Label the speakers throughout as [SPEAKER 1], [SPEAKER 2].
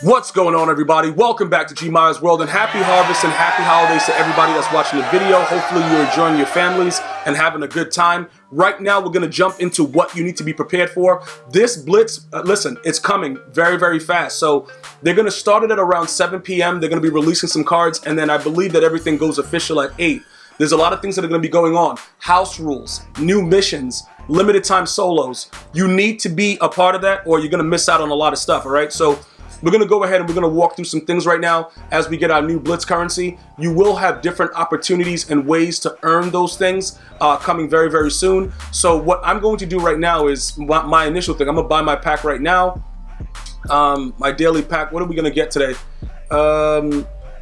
[SPEAKER 1] What's going on, everybody? Welcome back to GmiasWorld, and happy harvest and happy holidays to everybody that's watching the video. Hopefully you're enjoying your families and having a good time. Right now, we're going to jump into what you need to be prepared for. This Blitz, listen, it's coming very, very fast. So they're going to start it at around 7 p.m. They're going to be releasing some cards, and then I believe that everything goes official at 8. There's a lot of things that are going to be going on. House rules, new missions, limited time solos. You need to be a part of that, or you're going to miss out on a lot of stuff, all right? So we're going to go ahead and we're going to walk through some things right now as we get our new Blitz currency. You will have different opportunities and ways to earn those things coming very, very soon. So what I'm going to do right now is my initial thing. I'm going to buy my pack right now. My daily pack. What are we going to get today?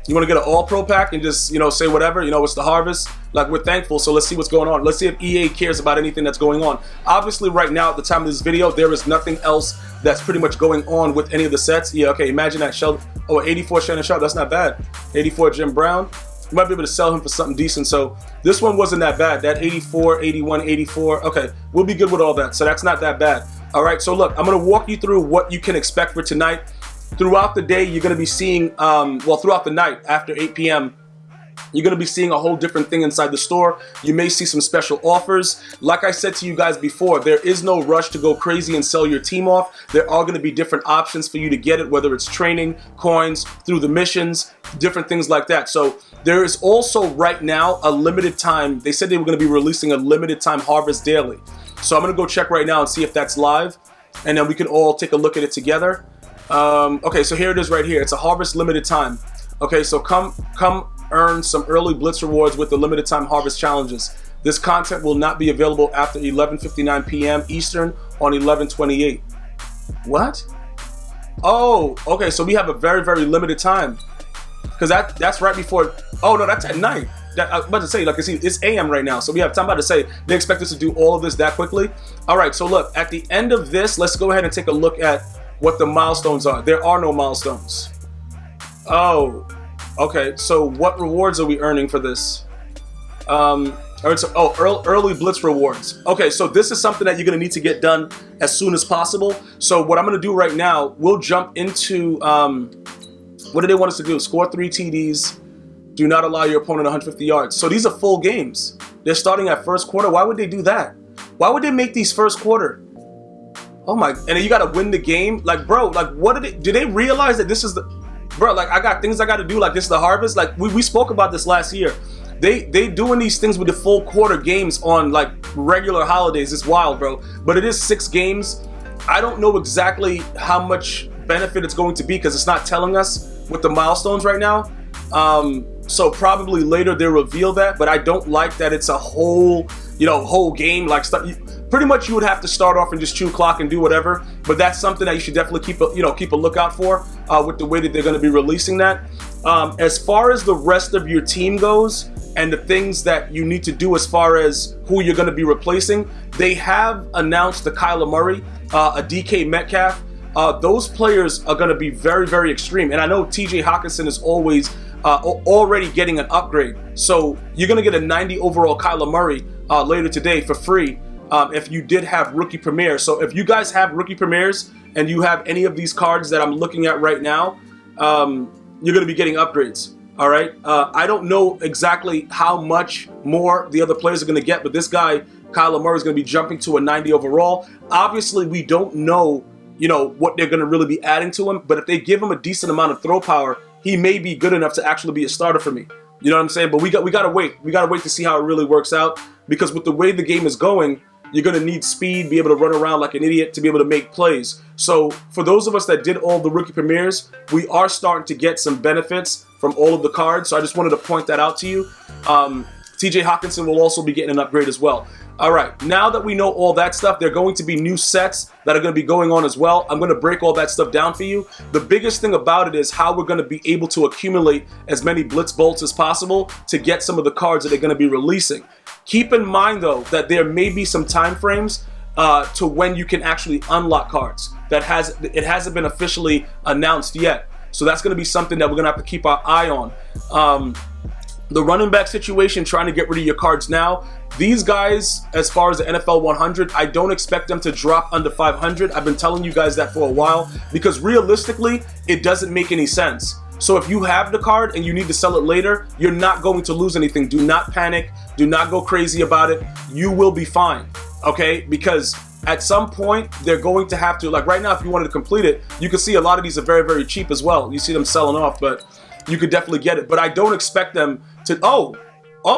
[SPEAKER 1] You want to get an all-pro pack and just, say whatever, it's the harvest. Like, we're thankful, so let's see what's going on. Let's see if EA cares about anything that's going on. Obviously, right now, at the time of this video, there is nothing else that's pretty much going on with any of the sets. Yeah, okay, imagine that Sheldon. Oh, 84 Shannon Sharp, that's not bad. 84 Jim Brown. You might be able to sell him for something decent. So this one wasn't that bad. That 84, 81, 84. Okay, we'll be good with all that. So that's not that bad. All right, so look, I'm going to walk you through what you can expect for tonight. Throughout the day, you're going to be seeing, throughout the night after 8 p.m., you're going to be seeing a whole different thing inside the store. You may see some special offers. Like I said to you guys before, there is no rush to go crazy and sell your team off. There are going to be different options for you to get it, whether it's training, coins, through the missions, different things like that. So there is also right now a limited time. They said they were going to be releasing a limited time harvest daily. So I'm going to go check right now and see if that's live, and then we can all take a look at it together. Okay, so here it is right here. It's a harvest limited time. Okay, so come earn some early Blitz rewards with the limited time harvest challenges. This content will not be available after 11:59 p.m. Eastern on 11/28. What? Oh, okay, so we have a very, very limited time. Because that's right before, oh no, that's at night. I was about to say, like, it's AM right now, so we have time. About to say, they expect us to do all of this that quickly. All right, so look, at the end of this, let's go ahead and take a look at what the milestones are. There are no milestones. Oh, okay. So what rewards are we earning for this? Early Blitz rewards. Okay, so this is something that you're gonna need to get done as soon as possible. So what I'm gonna do right now, we'll jump into, what do they want us to do? Score 3 TDs. Do not allow your opponent 150 yards. So these are full games. They're starting at first quarter. Why would they do that? Why would they make these first quarter? Oh my, and then you gotta win the game? Like, bro, like, what do they realize that this is the, bro, like, I got things I gotta do, like, this is the harvest? Like, we spoke about this last year. They doing these things with the full quarter games on, like, regular holidays. It's wild, bro. But it is 6 games. I don't know exactly how much benefit it's going to be because it's not telling us with the milestones right now. So probably later they'll reveal that, but I don't like that it's a whole, whole game, like, stuff. Pretty much you would have to start off and just chew clock and do whatever, but that's something that you should definitely keep a lookout for with the way that they're going to be releasing that. As far as the rest of your team goes and the things that you need to do as far as who you're going to be replacing, they have announced the Kyler Murray, a DK Metcalf. Those players are going to be very, very extreme, and I know TJ Hawkinson is always already getting an upgrade. So you're going to get a 90 overall Kyler Murray later today for free. If you did have rookie premiere. So if you guys have rookie premieres and you have any of these cards that I'm looking at right now, you're going to be getting upgrades. All right. I don't know exactly how much more the other players are going to get, but this guy, Kyler Murray, is going to be jumping to a 90 overall. Obviously, we don't know, what they're going to really be adding to him, but if they give him a decent amount of throw power, he may be good enough to actually be a starter for me. You know what I'm saying? But we got to wait. We got to wait to see how it really works out, because with the way the game is going, you're going to need speed, be able to run around like an idiot to be able to make plays. So for those of us that did all the rookie premieres, we are starting to get some benefits from all of the cards. So I just wanted to point that out to you. TJ Hawkinson will also be getting an upgrade as well. All right, now that we know all that stuff, there are going to be new sets that are going to be going on as well. I'm going to break all that stuff down for you. The biggest thing about it is how we're going to be able to accumulate as many Blitz bolts as possible to get some of the cards that they're going to be releasing. Keep in mind, though, that there may be some time frames to when you can actually unlock cards. It hasn't been officially announced yet. So that's going to be something that we're going to have to keep our eye on. The running back situation, trying to get rid of your cards now. These guys, as far as the NFL 100, I don't expect them to drop under 500. I've been telling you guys that for a while because realistically, it doesn't make any sense. So if you have the card and you need to sell it later, you're not going to lose anything. Do not panic. Do not go crazy about it. You will be fine, okay? Because at some point, they're going to have to, like right now, if you wanted to complete it, you can see a lot of these are very, very cheap as well. You see them selling off, but you could definitely get it. But I don't expect them to, oh,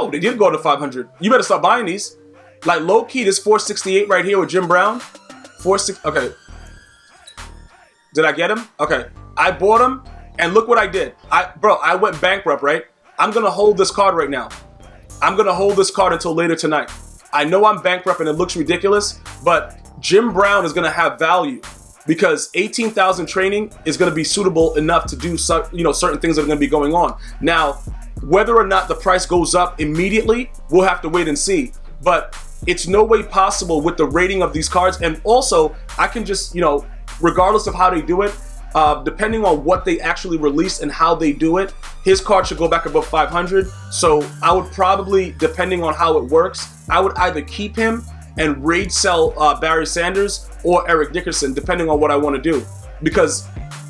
[SPEAKER 1] they did go to 500. You better start buying these. Like low key, this 468 right here with Jim Brown. 46, okay. Did I get him? Okay. I bought him, and look what I did. I went bankrupt, right? I'm gonna hold this card right now. I'm gonna hold this card until later tonight. I know I'm bankrupt and it looks ridiculous, but Jim Brown is gonna have value because 18,000 training is gonna be suitable enough to do certain things that are gonna be going on. Now, whether or not the price goes up immediately, we'll have to wait and see. But it's no way possible with the rating of these cards. And also, I can just, regardless of how they do it, depending on what they actually release and how they do it, his card should go back above 500. So I would probably, depending on how it works, I would either keep him and raid sell Barry Sanders or Eric Dickerson, depending on what I want to do. Because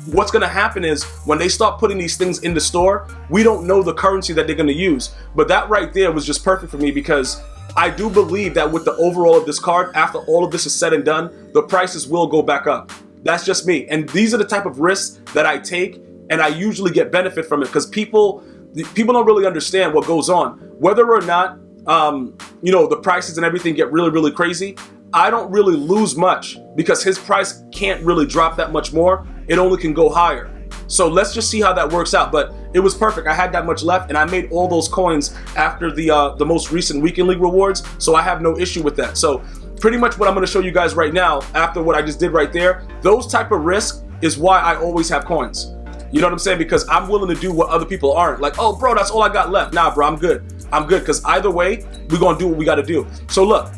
[SPEAKER 1] what's going to happen is when they start putting these things in the store, we don't know the currency that they're going to use. But that right there was just perfect for me because I do believe that with the overall of this card, after all of this is said and done, the prices will go back up. That's just me. And these are the type of risks that I take, and I usually get benefit from it because people don't really understand what goes on. Whether or not, the prices and everything get really, really crazy, I don't really lose much because his price can't really drop that much more. It only can go higher. So let's just see how that works out. But it was perfect. I had that much left, and I made all those coins after the most recent Weekend League rewards, so I have no issue with that. So pretty much what I'm going to show you guys right now, after what I just did right there, those type of risk is why I always have coins. You know what I'm saying? Because I'm willing to do what other people aren't. Like, oh, bro, that's all I got left. Nah, bro, I'm good. I'm good because either way, we're going to do what we got to do. So look,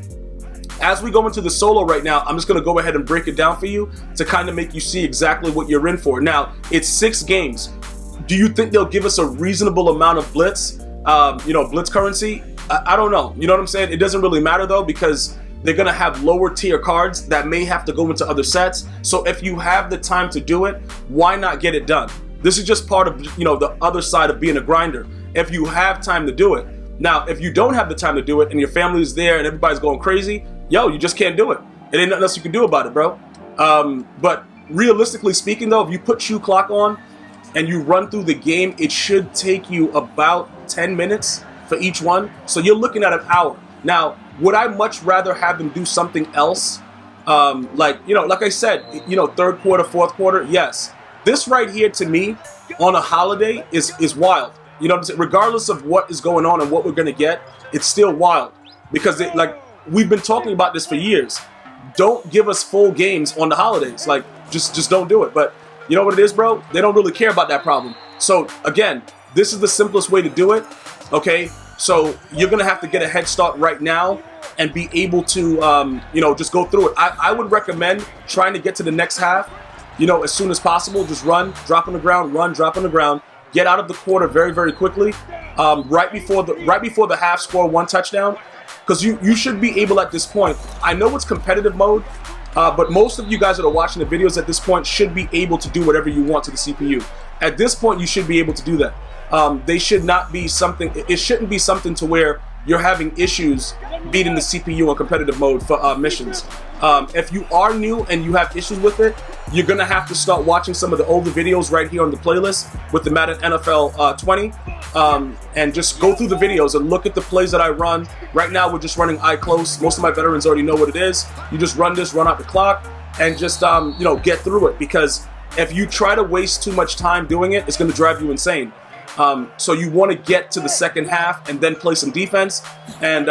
[SPEAKER 1] as we go into the solo right now, I'm just going to go ahead and break it down for you to kind of make you see exactly what you're in for. Now, it's 6 games. Do you think they'll give us a reasonable amount of blitz, blitz currency? I don't know. You know what I'm saying? It doesn't really matter though because they're going to have lower tier cards that may have to go into other sets. So if you have the time to do it, why not get it done? This is just part of, the other side of being a grinder. If you have time to do it. Now, if you don't have the time to do it and your family is there and everybody's going crazy, you just can't do it. It ain't nothing else you can do about it, bro. But realistically speaking though, if you put shoe clock on and you run through the game, it should take you about 10 minutes for each one. So you're looking at an hour. Now, would I much rather have them do something else? Like I said, third quarter, fourth quarter, yes. This right here to me on a holiday is wild. You know what I'm saying? Regardless of what is going on and what we're going to get, it's still wild. Because we've been talking about this for years. Don't give us full games on the holidays. Like, just don't do it. But you know what it is, bro? They don't really care about that problem. So again, this is the simplest way to do it. Okay? So you're going to have to get a head start right now and be able to, just go through it. I would recommend trying to get to the next half, as soon as possible. Just run, drop on the ground, run, drop on the ground. Get out of the quarter very, very quickly. Right before the half, score 1 touchdown. Because you should be able at this point. I know it's competitive mode, but most of you guys that are watching the videos at this point should be able to do whatever you want to the CPU. At this point, you should be able to do that. It shouldn't be something to where you're having issues beating the CPU in competitive mode for missions. If you are new and you have issues with it, you're going to have to start watching some of the older videos right here on the playlist with the Madden NFL 20 and just go through the videos and look at the plays that I run. Right now, we're just running eye close. Most of my veterans already know what it is. You just run this, run out the clock, and just get through it, because if you try to waste too much time doing it, it's going to drive you insane. So you want to get to the second half and then play some defense, and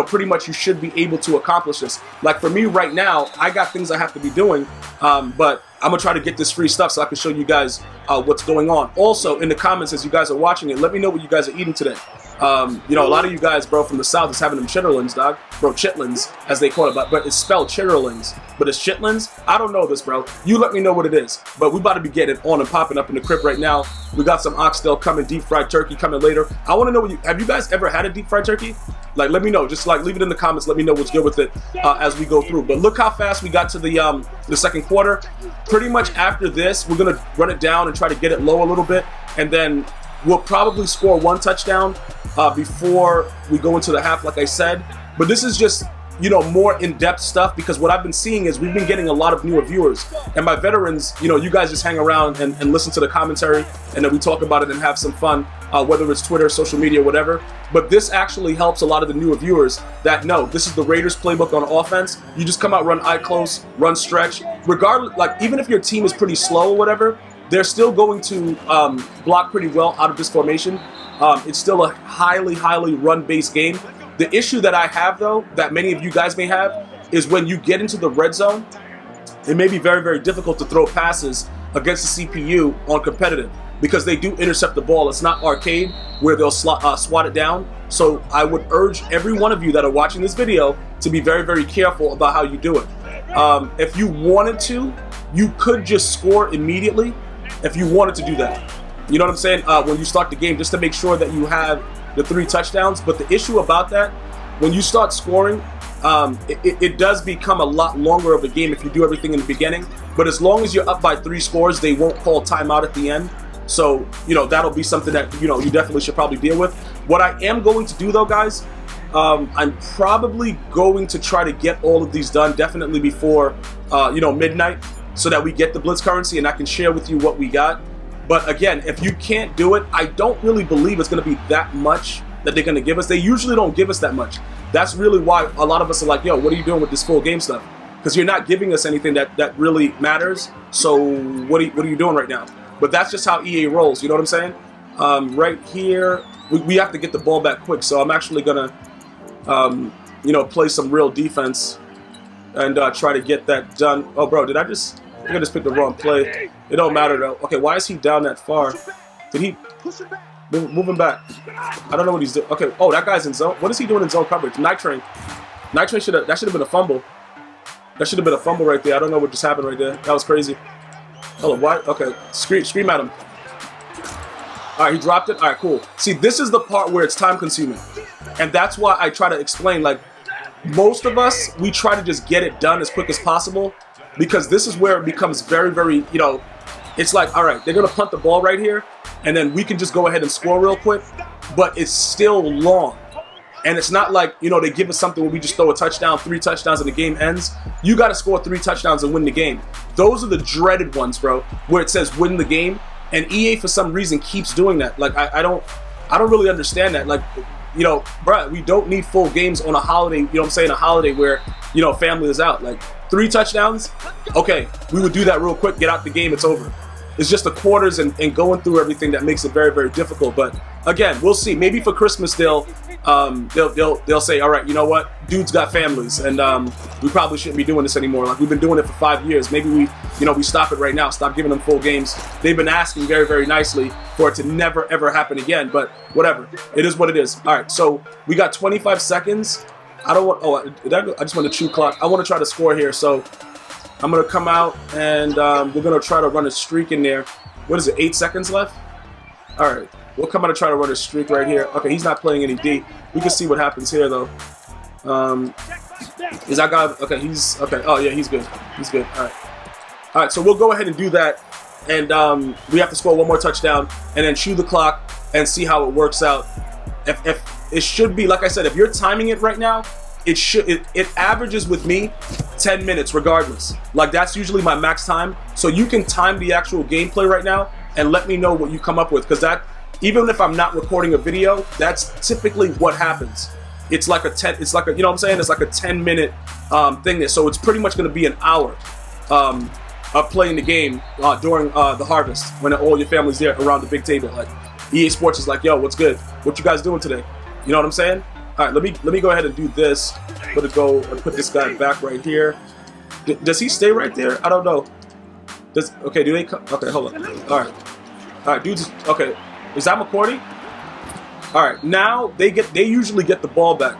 [SPEAKER 1] pretty much you should be able to accomplish this. Like for me right now, I got things I have to be doing, but I'm gonna try to get this free stuff so I can show you guys what's going on. Also, in the comments as you guys are watching it, let me know what you guys are eating today. You know, a lot of you guys, bro, from the South is having them chitterlings, dog. Bro, chitlins, as they call it, but it's spelled chitterlings. But it's chitlins? I don't know this, bro. You let me know what it is. But we about to be getting on and popping up in the crib right now. We got some oxtail coming, deep fried turkey coming later. I want to know, have you guys ever had a deep fried turkey? Like, let me know. Just like leave it in the comments. Let me know what's good with it as we go through. But look how fast we got to the second quarter. Pretty much after this, we're gonna run it down and try to get it low a little bit, and then we'll probably score one touchdown before we go into the half, like I said. But this is just, you know, more in-depth stuff, because what I've been seeing is we've been getting a lot of newer viewers. And my veterans, you know, you guys just hang around and listen to the commentary, and then we talk about it and have some fun, whether it's Twitter, social media, whatever. But this actually helps a lot of the newer viewers that know this is the Raiders playbook on offense. You just come out, run eye close, run stretch. Regardless, like, even if your team is pretty slow or whatever, they're still going to block pretty well out of this formation. It's still a highly run-based game. The issue that I have, though, that many of you guys may have, is when you get into the red zone, it may be very difficult to throw passes against the CPU on competitive, because they do intercept the ball. It's not arcade where they'll swat it down. So I would urge every one of you that are watching this video to be very careful about how you do it. If you wanted to, you could just score immediately if you wanted to do that. You know what I'm saying? When you start the game, just to make sure that you have the 3 touchdowns. But the issue about that, when you start scoring, it does become a lot longer of a game if you do everything in the beginning. But as long as you're up by 3 scores, they won't call timeout at the end. So, you know, that'll be something that, you know, you definitely should probably deal with. What I am going to do, though, guys, I'm probably going to try to get all of these done definitely before, you know, midnight, so that we get the Blitz currency and I can share with you what we got. But again, if you can't do it, I don't really believe it's going to be that much that they're going to give us. They usually don't give us that much. That's really why a lot of us are like, yo, what are you doing with this full game stuff? Because you're not giving us anything that really matters. So what are you doing right now? But that's just how EA rolls. You know what I'm saying? Right here, we have to get the ball back quick. So I'm actually going to, you know, play some real defense and try to get that done. Oh, bro, I think I just picked the wrong play. It don't matter, though. Okay, why is he down that far? Did he move him back? I don't know what he's doing. Okay, oh, that guy's in zone. What is he doing in zone coverage? Night Train should have been a fumble. That should have been a fumble right there. I don't know what just happened right there. That was crazy. Oh, what? Okay, scream at him. All right, he dropped it. All right, cool. See, this is the part where it's time consuming, and that's why I try to explain, like, most of us, we try to just get it done as quick as possible, because this is where it becomes very, you know, it's like, all right, they're going to punt the ball right here, and then we can just go ahead and score real quick, but it's still long. And it's not like, you know, they give us something where we just throw a touchdown, 3 touchdowns, and the game ends. You got to score 3 touchdowns and win the game. Those are the dreaded ones, bro, where it says win the game, and EA, for some reason, keeps doing that. Like, I don't really understand that. Like, you know, bro, we don't need full games on a holiday, you know what I'm saying, a holiday where, you know, family is out. Like, 3 touchdowns, okay, we would do that real quick, get out the game, it's over. It's just the quarters and going through everything that makes it very difficult. But again, we'll see. Maybe for Christmas they'll say, all right, you know what, dudes got families, and we probably shouldn't be doing this anymore. Like, we've been doing it for 5 years. Maybe we stop it right now. Stop giving them full games. They've been asking very nicely for it to never ever happen again. But whatever, it is what it is. All right, so we got 25 seconds. I don't want. Oh, I just want to chew clock. I want to try to score here, so I'm gonna come out and we're gonna try to run a streak in there. What is it? 8 seconds left. All right, we'll come out and try to run a streak right here. Okay, he's not playing any D. We can see what happens here though. Is that guy? Okay, he's okay. Oh yeah, he's good. He's good. All right. So we'll go ahead and do that, and we have to score 1 more touchdown and then chew the clock and see how it works out. If it should be, like I said, if you're timing it right now, it averages with me 10 minutes regardless. Like, that's usually my max time. So you can time the actual gameplay right now and let me know what you come up with, because that, even if I'm not recording a video, that's typically what happens. It's like a 10, it's like a, you know what I'm saying? It's like a 10-minute thing there. So it's pretty much going to be an hour of playing the game during the harvest, when all your family's there around the big table. Like, EA Sports is like, yo, what's good? What you guys doing today? You know what I'm saying? All right, let me go ahead and do this. I'm gonna go and put this guy back right here. Does he stay right there? I don't know. Okay, do they come? Okay, hold on. All right, dudes. Okay, is that McCourty? All right, now they usually get the ball back,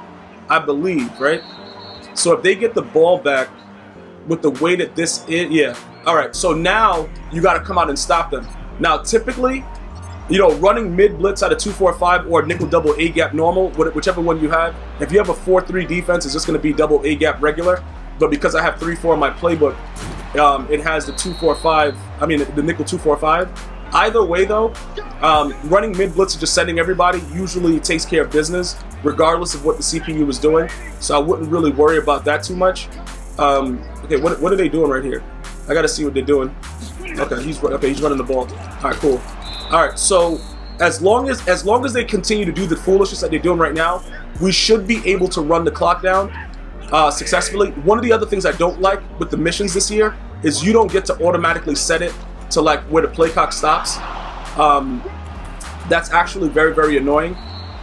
[SPEAKER 1] I believe, right? So if they get the ball back with the way that this is, yeah. All right, so now you got to come out and stop them. Now, typically, you know, running mid blitz out of 2-4-5 or nickel double A gap normal, whichever one you have. If you have a 4-3 defense, it's just going to be double A gap regular. But because I have 3-4 in my playbook, it has the 2-4-5. I mean, the nickel 2-4-5. Either way, though, running mid blitz and just sending everybody usually takes care of business, regardless of what the CPU is doing. So I wouldn't really worry about that too much. Okay, what are they doing right here? I got to see what they're doing. Okay, he's running the ball. All right, cool. All right, so as long as they continue to do the foolishness that they're doing right now, we should be able to run the clock down successfully. One of the other things I don't like with the missions this year is you don't get to automatically set it to like where the play clock stops. That's actually very, very annoying.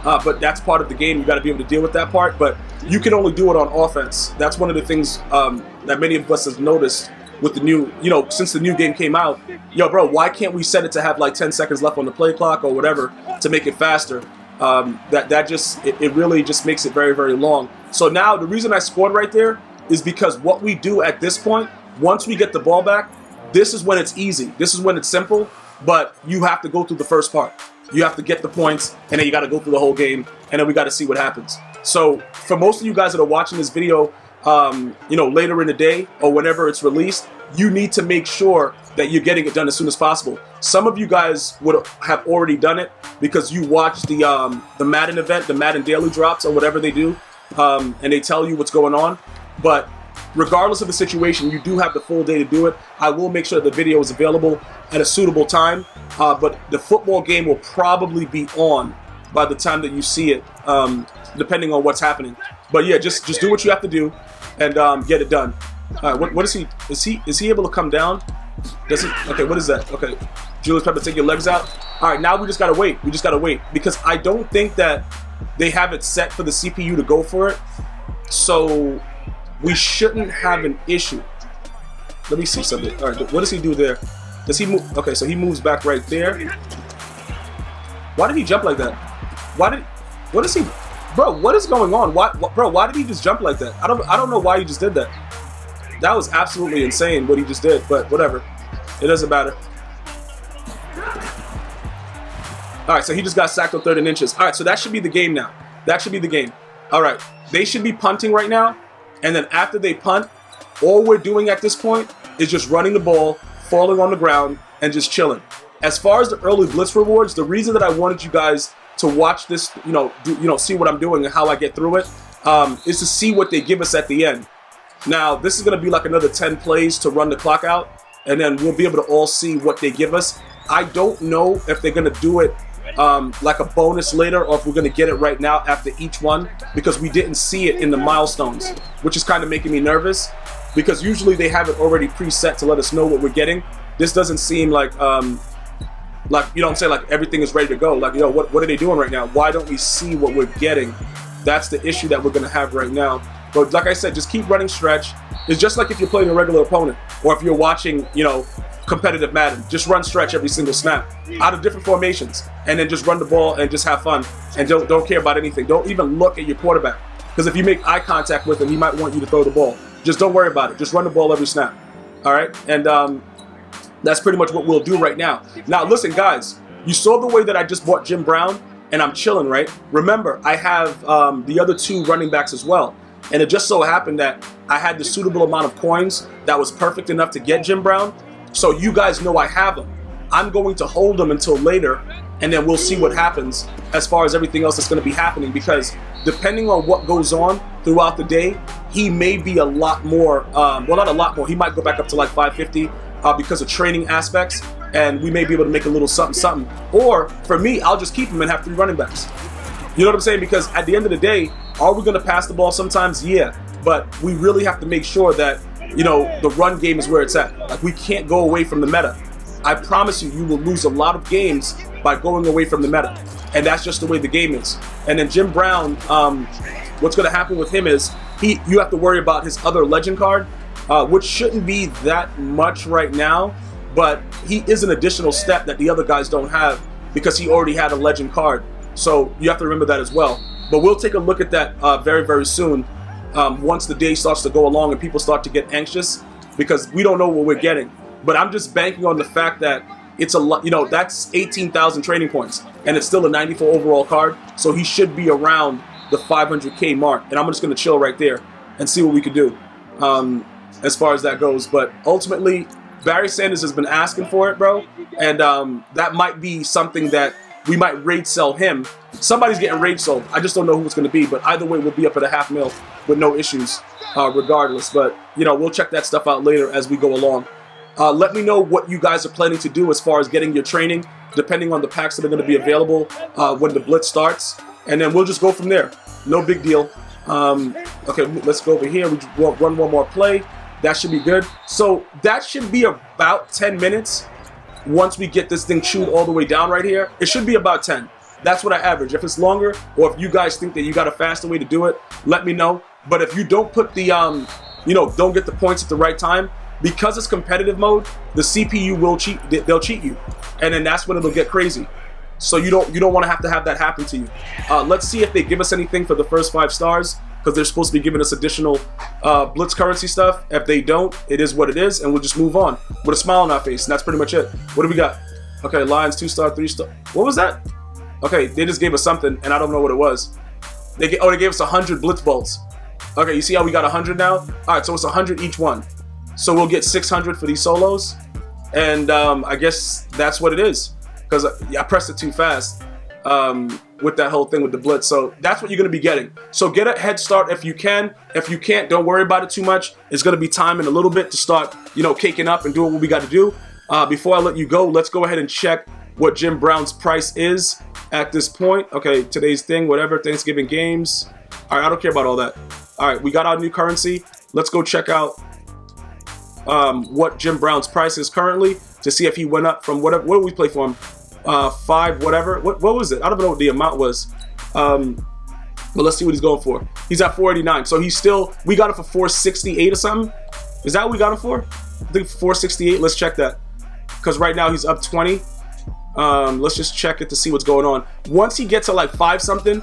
[SPEAKER 1] But that's part of the game. You got to be able to deal with that part. But you can only do it on offense. That's one of the things that many of us have noticed with the new, you know, since the new game came out. Yo, bro, why can't we set it to have like 10 seconds left on the play clock or whatever to make it faster? It really just makes it very, very long. So now the reason I scored right there is because what we do at this point, once we get the ball back, this is when it's easy. This is when it's simple, but you have to go through the first part. You have to get the points, and then you got to go through the whole game, and then we got to see what happens. So for most of you guys that are watching this video, you know, later in the day or whenever it's released, you need to make sure that you're getting it done as soon as possible. Some of you guys would have already done it because you watched the Madden event, the Madden daily drops or whatever they do, and they tell you what's going on. But regardless of the situation, you do have the full day to do it. I will make sure that the video is available at a suitable time, but the football game will probably be on by the time that you see it, depending on what's happening. But yeah, just do what you have to do and get it done. What is he? Is he able to come down? Does he? Okay, what is that? Okay, Julius Pepper, take your legs out. All right, now we just gotta wait. We just gotta wait because I don't think that they have it set for the CPU to go for it. So we shouldn't have an issue. Let me see something. All right, what does he do there? Does he move? Okay, so he moves back right there. Why did he jump like that? What is he? Bro, what is going on? Bro, why did he just jump like that? I don't know why he just did that. That was absolutely insane what he just did, but whatever. It doesn't matter. All right, so he just got sacked on 3rd and inches. All right, so that should be the game now. That should be the game. All right, they should be punting right now. And then after they punt, all we're doing at this point is just running the ball, falling on the ground, and just chilling. As far as the early blitz rewards, the reason that I wanted you guys to watch this, see what I'm doing and how I get through it, is to see what they give us at the end. Now, this is going to be like another 10 plays to run the clock out, and then we'll be able to all see what they give us. I don't know if they're going to do it like a bonus later or if we're going to get it right now after each one because we didn't see it in the milestones, which is kind of making me nervous because usually they have it already preset to let us know what we're getting. This doesn't seem like, you know what I'm saying, like everything is ready to go. Like, yo, what are they doing right now? Why don't we see what we're getting? That's the issue that we're going to have right now. But like I said, just keep running stretch. It's just like if you're playing a regular opponent or if you're watching, you know, competitive Madden. Just run stretch every single snap out of different formations and then just run the ball and just have fun and don't care about anything. Don't even look at your quarterback because if you make eye contact with him, he might want you to throw the ball. Just don't worry about it. Just run the ball every snap. All right? And that's pretty much what we'll do right now. Now, listen, guys, you saw the way that I just bought Jim Brown and I'm chilling, right? Remember, I have the other 2 running backs as well. And it just so happened that I had the suitable amount of coins that was perfect enough to get Jim Brown. So you guys know I have him. I'm going to hold him until later, and then we'll see what happens as far as everything else that's going to be happening. Because depending on what goes on throughout the day, he may be a lot more, well, not a lot more. He might go back up to like 550 because of training aspects, and we may be able to make a little something. Or for me, I'll just keep him and have 3 running backs. You know what I'm saying? Because at the end of the day, are we going to pass the ball sometimes? Yeah. But we really have to make sure that, you know, the run game is where it's at. Like, we can't go away from the meta. I promise you, you will lose a lot of games by going away from the meta. And that's just the way the game is. And then Jim Brown, what's going to happen with him is you have to worry about his other legend card, which shouldn't be that much right now. But he is an additional step that the other guys don't have because he already had a legend card. So you have to remember that as well. But we'll take a look at that very, very soon once the day starts to go along and people start to get anxious because we don't know what we're getting. But I'm just banking on the fact that it's a lot, you know, that's 18,000 training points and it's still a 94 overall card. So he should be around the 500K mark. And I'm just going to chill right there and see what we could do as far as that goes. But ultimately, Barry Sanders has been asking for it, bro. And that might be something that we might raid sell him. Somebody's getting raid sold. I just don't know who it's going to be. But either way, we'll be up at a $500,000 with no issues regardless. But, you know, we'll check that stuff out later as we go along. Let me know what you guys are planning to do as far as getting your training, depending on the packs that are going to be available when the Blitz starts. And then we'll just go from there. No big deal. Okay, let's go over here. We'll run one more play. That should be good. So that should be about 10 minutes. Once we get this thing chewed all the way down right here, it should be about 10. That's what I average. If it's longer, or if you guys think that you got a faster way to do it, let me know. But if you don't put the, you know, don't get the points at the right time, because it's competitive mode, the CPU will cheat. They'll cheat you, and then that's when it'll get crazy. So you don't want to have that happen to you. Let's see if they give us anything for the first 5 stars, because they're supposed to be giving us additional Blitz currency stuff. If they don't, it is what it is, and we'll just move on with a smile on our face, and that's pretty much it. What do we got? Okay, Lions 2-star, 3-star. What was that? Okay, they just gave us something, and I don't know what it was. They gave us 100 Blitz bolts. Okay, you see how we got 100 now? All right, so it's 100 each one. So we'll get 600 for these solos, and I guess that's what it is, because I pressed it too fast with that whole thing with the Blitz. So that's what you're going to be getting. So get a head start if you can. If you can't, don't worry about it too much. It's going to be time in a little bit to start, you know, caking up and doing what we got to do. Before I let you go, let's go ahead and check what Jim Brown's price is at this point. Okay, today's thing, whatever, Thanksgiving games. All right, I don't care about all that. All right, we got our new currency. Let's go check out what Jim Brown's price is currently to see if he went up from whatever. What did we play for him? 5 whatever. What was it? I don't know what the amount was. But let's see what he's going for. He's at 489. So he's still. We got him for 468 or something. Is that what we got him for? I think 468. Let's check that, because right now he's up 20. Let's just check it to see what's going on. Once he gets to like 5 something.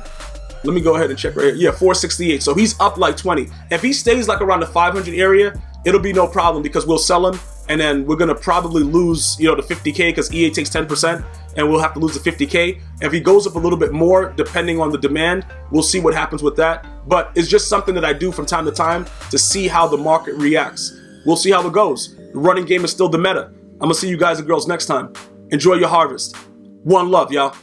[SPEAKER 1] Let me go ahead and check right here. Yeah, 468. So he's up like 20. If he stays like around the 500 area, it'll be no problem, because we'll sell him, and then we're gonna probably lose, you know, the 50K, because EA takes 10%, and we'll have to lose the 50K. If he goes up a little bit more, depending on the demand, we'll see what happens with that. But it's just something that I do from time to time to see how the market reacts. We'll see how it goes. The running game is still the meta. I'm gonna see you guys and girls next time. Enjoy your harvest. One love, y'all.